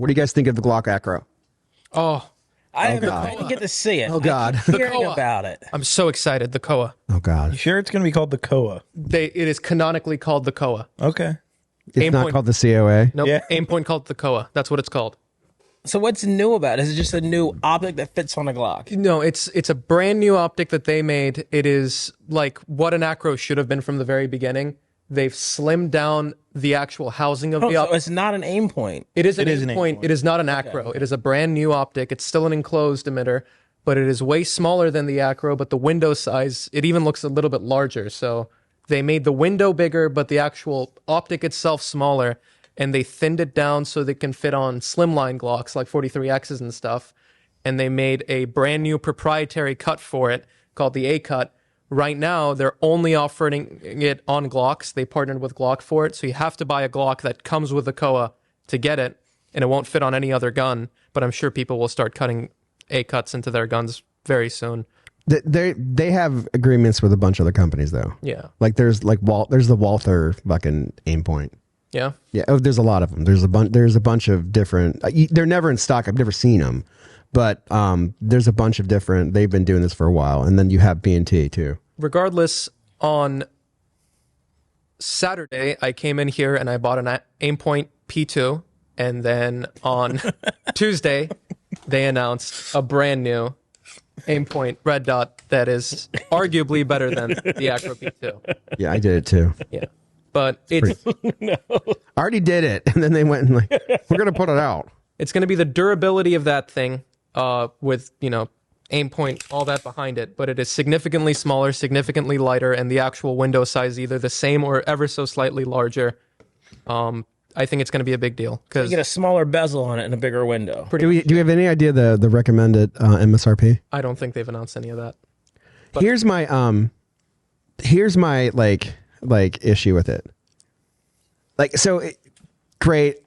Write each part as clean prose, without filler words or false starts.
What do you guys think of the Glock Acro? Oh, I didn't get to see it. Oh, God. I keep hearing COA. about it. I'm so excited. The COA. Oh, God. You sure it's going to be called the COA? It is canonically called the COA. Okay. It's not Aimpoint. called the COA. Nope. Yeah. Aimpoint called the COA. That's what it's called. So what's new about it? Is it just a new optic that fits on a Glock? No, it's a brand new optic that they made. It is like what an Acro should have been from the very beginning. They've slimmed down the actual housing of the So optic. it's not an Aimpoint. It is an an Aimpoint. It is not an Acro. It is a brand new optic. It's still an enclosed emitter, but it is way smaller than the Acro. But the window size, it even looks a little bit larger. So they made the window bigger, but the actual optic itself smaller, and they thinned it down so they can fit on slimline Glocks like 43Xs and stuff. And they made a brand new proprietary cut for it called the A cut. Right now, they're only offering it on Glocks. They partnered with Glock for it, so you have to buy a Glock that comes with the COA to get it, and it won't fit on any other gun. But I'm sure people will start cutting A cuts into their guns very soon. They have agreements with a bunch of other companies, though. Yeah. Like there's the Walther fucking Aimpoint. Yeah. Yeah. Oh, there's a lot of them. There's a bunch of different. They're never in stock. I've never seen them, but there's a bunch of different. They've been doing this for a while, and then you have B&T too. Regardless, on Saturday, I came in here and I bought an Aimpoint P2, and then on Tuesday, they announced a brand new Aimpoint Red Dot that is arguably better than the Acro P2. Yeah, I did it too. Yeah. But it's I already did it, and then they went and like, we're gonna put it out. it's going to be the durability of that thing with, Aimpoint, all that behind it. But it is significantly smaller, significantly lighter, and the actual window size either the same or ever so slightly larger. I think it's going to be a big deal You because get a smaller bezel on it and a bigger window. Do you have any idea the recommended MSRP? I don't think they've announced any of that. Here's my like issue with it. Like, so great.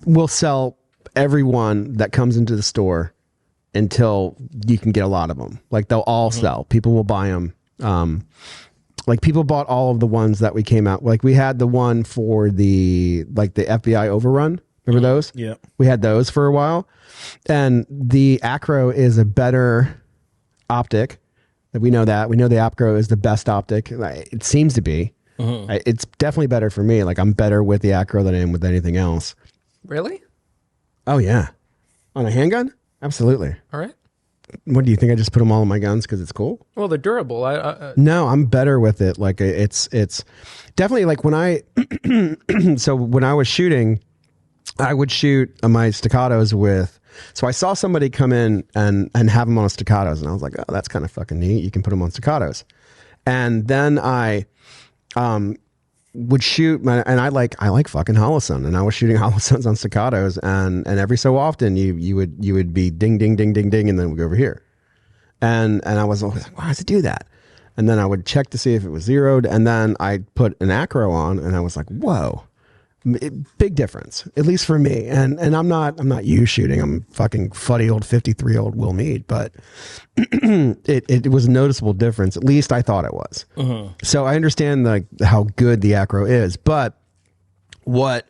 We'll sell everyone that comes into the store until you can get a lot of them. Like they'll all sell. People will buy them. Like people bought all of the ones that we came out. Like we had the one for the FBI overrun. Remember those? Yeah. We had those for a while. And the Acro is a better optic. We know that. We know the Acro is the best optic. It seems to be. It's definitely better for me. Like I'm better with the Acro than I am with anything else. Really? Oh yeah. On a handgun? Absolutely. All right. What do you think? I just put them all on my guns because it's cool? Well, they're durable. No, I'm better with it. Like it's definitely like when I so when I was shooting, I would shoot my staccatos with. So I saw somebody come in and have them on staccatos, and I was like, oh, that's kind of fucking neat. You can put them on staccatos, and then I would shoot and I like fucking Holosun, and I was shooting Holosuns on staccatos, and every so often you would be ding ding ding ding ding, and then we'd go over here, and I was always like, why does it do that? And then I would check to see if it was zeroed, and then I put an Acro on, and I was like, whoa, big difference, at least for me. And I'm not you shooting. I'm fucking fuddy old 53-year-old Will Meade, but it was a noticeable difference. At least I thought it was. So I understand how good the Acro is, but what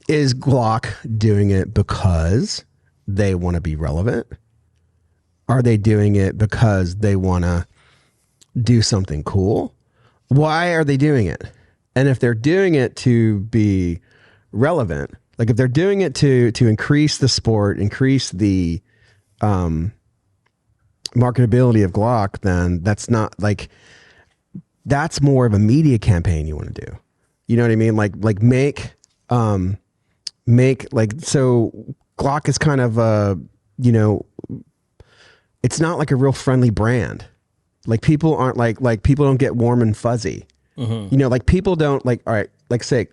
is Glock doing it because they want to be relevant? Are they doing it because they want to do something cool? Why are they doing it? And if they're doing it to be relevant, like if they're doing it to increase the sport, increase the marketability of Glock, then that's not like, that's more of a media campaign you want to do. You know what I mean? Like make like, so Glock is kind of it's not like a real friendly brand. Like people aren't like people don't get warm and fuzzy. Like people don't like, all right, like SIG.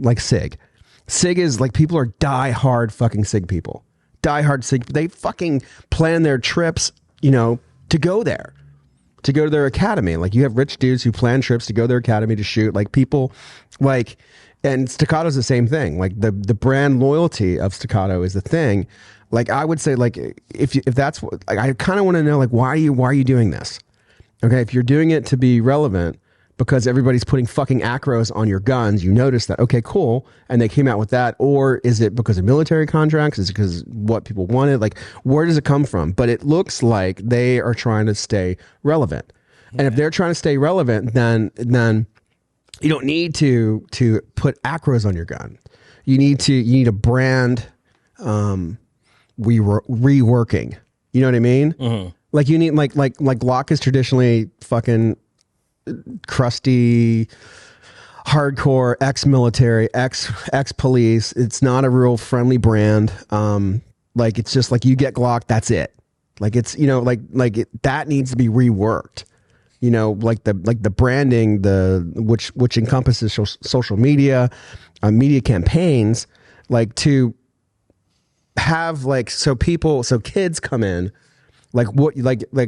SIG is like, people are die hard fucking SIG people. Die hard SIG. They fucking plan their trips, to go there, to go to their academy. Like you have rich dudes who plan trips to go to their academy to shoot. Like people like, and Staccato's the same thing. Like the brand loyalty of Staccato is the thing. Like I would say, like if that's like, I kind of want to know, like, why are you doing this? Okay. If you're doing it to be relevant, because everybody's putting fucking Acros on your guns. You notice that, okay, cool, and they came out with that? Or is it because of military contracts? Is it because what people wanted? Like, where does it come from? But it looks like they are trying to stay relevant. And if they're trying to stay relevant, then you don't need to put Acros on your gun. You need a brand reworking. You know what I mean? Mm-hmm. Like you need like Glock is traditionally fucking crusty, hardcore, ex-military, ex-police. It's not a real friendly brand. Like it's just like you get Glock, that's it. Like it's, you know, that needs to be reworked. You know, like the branding, which encompasses social media, media campaigns, like to have like so kids come in.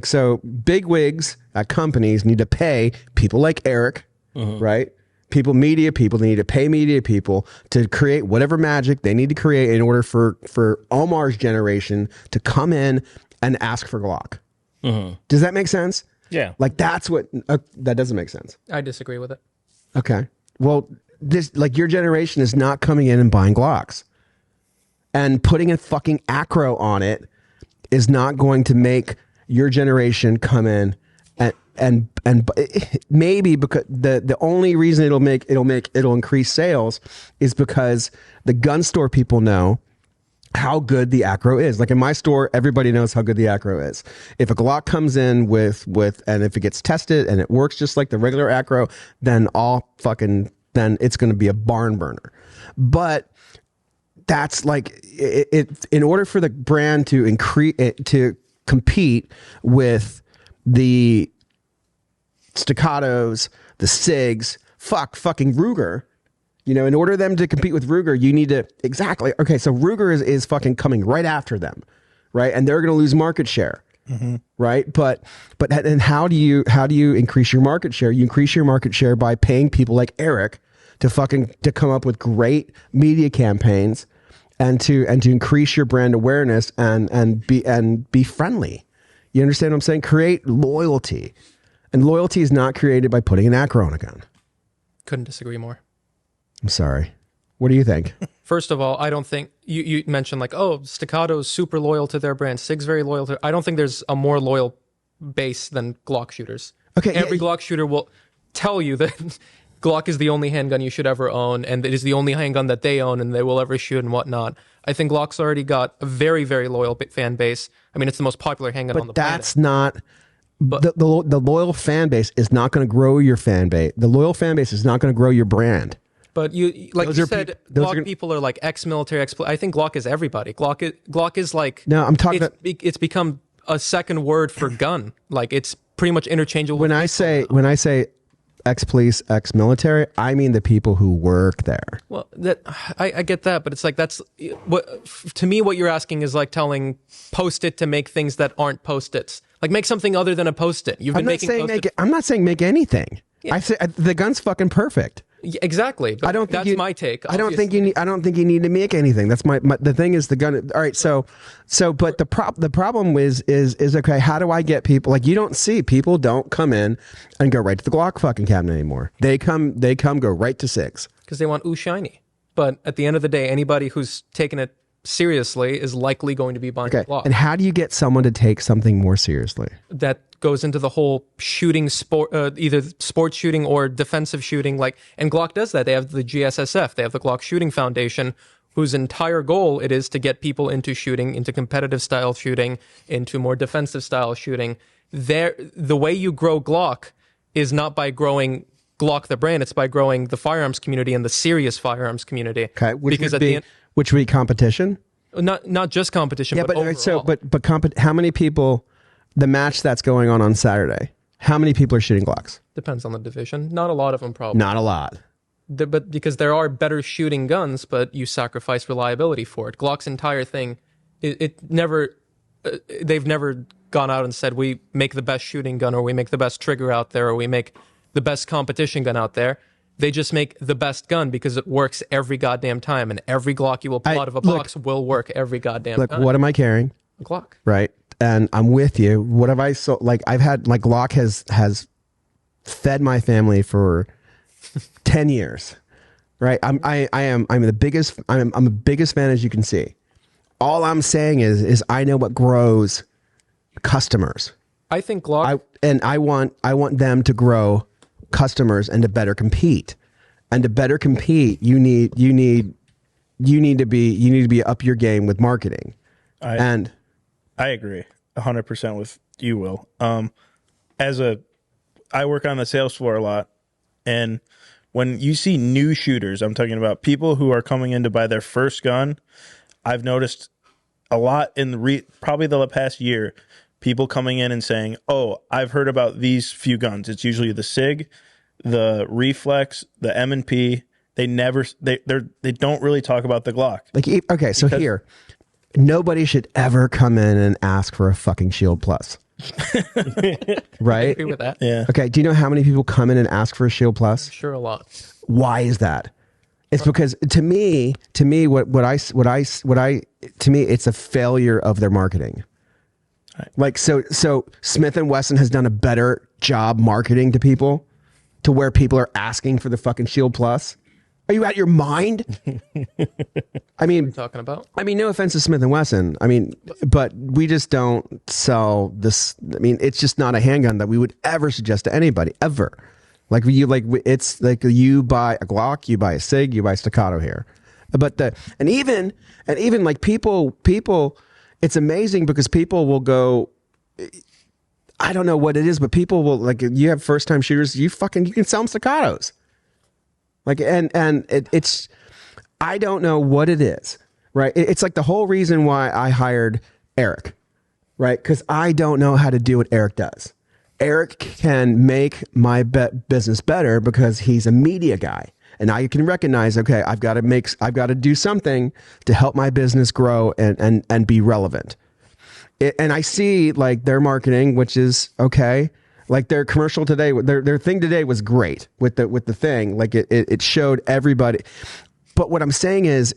So big wigs at companies need to pay people like Eric, right? Media people, they need to pay media people to create whatever magic they need to create in order for Omar's generation to come in and ask for Glock. Does that make sense? Yeah. Like that's what, that doesn't make sense. I disagree with it. Okay. Well, your generation is not coming in and buying Glocks. And putting a fucking Acro on it is not going to make your generation come in and maybe because the only reason it'll increase sales is because the gun store people know how good the Acro is. Like in my store, everybody knows how good the Acro is. If a Glock comes in with and if it gets tested and it works just like the regular Acro, then then it's going to be a barn burner. But that's like it in order for the brand to to compete with the Staccatos, the SIGs, fucking Ruger. You know, in order for them to compete with Ruger, you need to okay. So Ruger is fucking coming right after them, right? And they're going to lose market share, right? But and how do you increase your market share? You increase your market share by paying people like Eric to come up with great media campaigns and to increase your brand awareness and be friendly. You understand what I'm saying? Create loyalty, and loyalty is not created by putting an Acro on a gun. Couldn't disagree more. I'm sorry. What do you think? First of all, I don't think you mentioned like, oh, Staccato is super loyal to their brand. SIG's very loyal to. I don't think there's a more loyal base than Glock shooters. Okay, every Glock shooter will tell you that Glock is the only handgun you should ever own, and it is the only handgun that they own and they will ever shoot and whatnot. I think Glock's already got a very, very loyal fan base. I mean, it's the most popular handgun on the planet. That's not. But the loyal fan base is not going to grow your fan base. The loyal fan base is not going to grow your brand. But Glock people are like ex-military, I think Glock is everybody. Glock is like... No, I'm talking about... It's become a second word for gun. Like, it's pretty much interchangeable. When I say ex-police, ex-military, I mean the people who work there. Well, I get that, but it's like that's... To me, what you're asking is like telling Post-it to make things that aren't Post-its. Like, make something other than a Post-it. I'm not saying make anything. Yeah. I say the gun's fucking perfect. Yeah, exactly. But that's my take. I don't think you need to make anything. That's the thing is the gun. All right. So, but the problem is okay. How do I get people? Like, you don't see people don't come in and go right to the Glock fucking cabinet anymore. They come go right to SIGs because they want ooh shiny. But at the end of the day, anybody who's taking it seriously is likely going to be buying a Glock. And how do you get someone to take something more seriously? That goes into the whole shooting sport, either sports shooting or defensive shooting. And Glock does that. They have the GSSF. They have the Glock Shooting Foundation, whose entire goal it is to get people into shooting, into competitive style shooting, into more defensive style shooting. The way you grow Glock is not by growing Glock the brand. It's by growing the firearms community and the serious firearms community. Okay, which would be competition. Not just competition, but overall. How many people? The match that's going on Saturday, how many people are shooting Glocks? Depends on the division. Not a lot of them, probably. Not a lot. But because there are better shooting guns, but you sacrifice reliability for it. Glock's entire thing, they've never gone out and said, we make the best shooting gun, or we make the best trigger out there, or we make the best competition gun out there. They just make the best gun because it works every goddamn time, and every Glock you will pull out of a box will work every goddamn time. What am I carrying? A Glock. Right. And I'm with you. What have I I've had Glock has fed my family for 10 years, right? I'm the biggest fan as you can see. All I'm saying is I know what grows customers. I think Glock. I want them to grow customers and to better compete. And to better compete, you need to be up your game with marketing. I agree 100% with you, Will. I work on the sales floor a lot, and when you see new shooters, I'm talking about people who are coming in to buy their first gun. I've noticed a lot in probably the past year, people coming in and saying, "Oh, I've heard about these few guns." It's usually the SIG, the Reflex, the M&P. They don't really talk about the Glock. Okay, so here, nobody should ever come in and ask for a fucking Shield Plus. Right? I agree with that. Yeah. Okay, do you know how many people come in and ask for a Shield Plus? Sure, a lot. Why is that? It's because to me, it's a failure of their marketing. Right. Like so Smith and Wesson has done a better job marketing to people to where people are asking for the fucking Shield Plus. Are you out of your mind? I mean, Talking about. I mean, no offense to Smith and Wesson. I mean, but we just don't sell this. I mean, it's just not a handgun that we would ever suggest to anybody ever. It's like you buy a Glock, you buy a SIG, you buy Staccato here. But even like people, it's amazing because people will go. I don't know what it is, but people will like. You have first time shooters. You can sell them Staccatos. Like it's I don't know what it is, right? It's like the whole reason why I hired Eric, right? Because I don't know how to do what Eric does. Eric can make my business better because he's a media guy, and I can recognize, okay, I've got to do something to help my business grow and be relevant. And I see like their marketing, which is okay. Like their commercial today, their thing today was great with the thing. Like it showed everybody. But what I'm saying is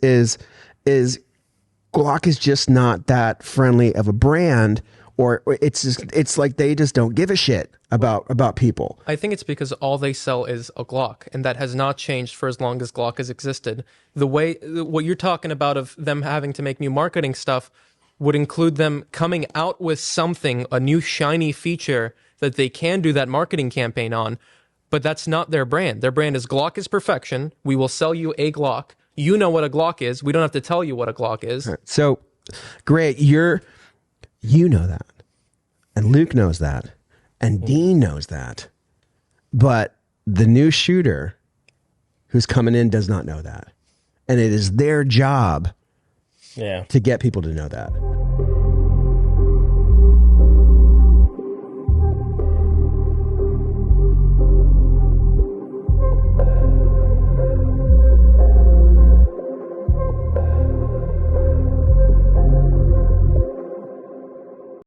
Glock is just not that friendly of a brand, or it's like they just don't give a shit about people. I think it's because all they sell is a Glock, and that has not changed for as long as Glock has existed. What you're talking about of them having to make new marketing stuff would include them coming out with something, a new shiny feature that they can do that marketing campaign on, but that's not their brand. Their brand is Glock is perfection. We will sell you a Glock. You know what a Glock is. We don't have to tell you what a Glock is. So, great. You know that. And Luke knows that. And Dean knows that. But the new shooter who's coming in does not know that. And it is their job to get people to know that.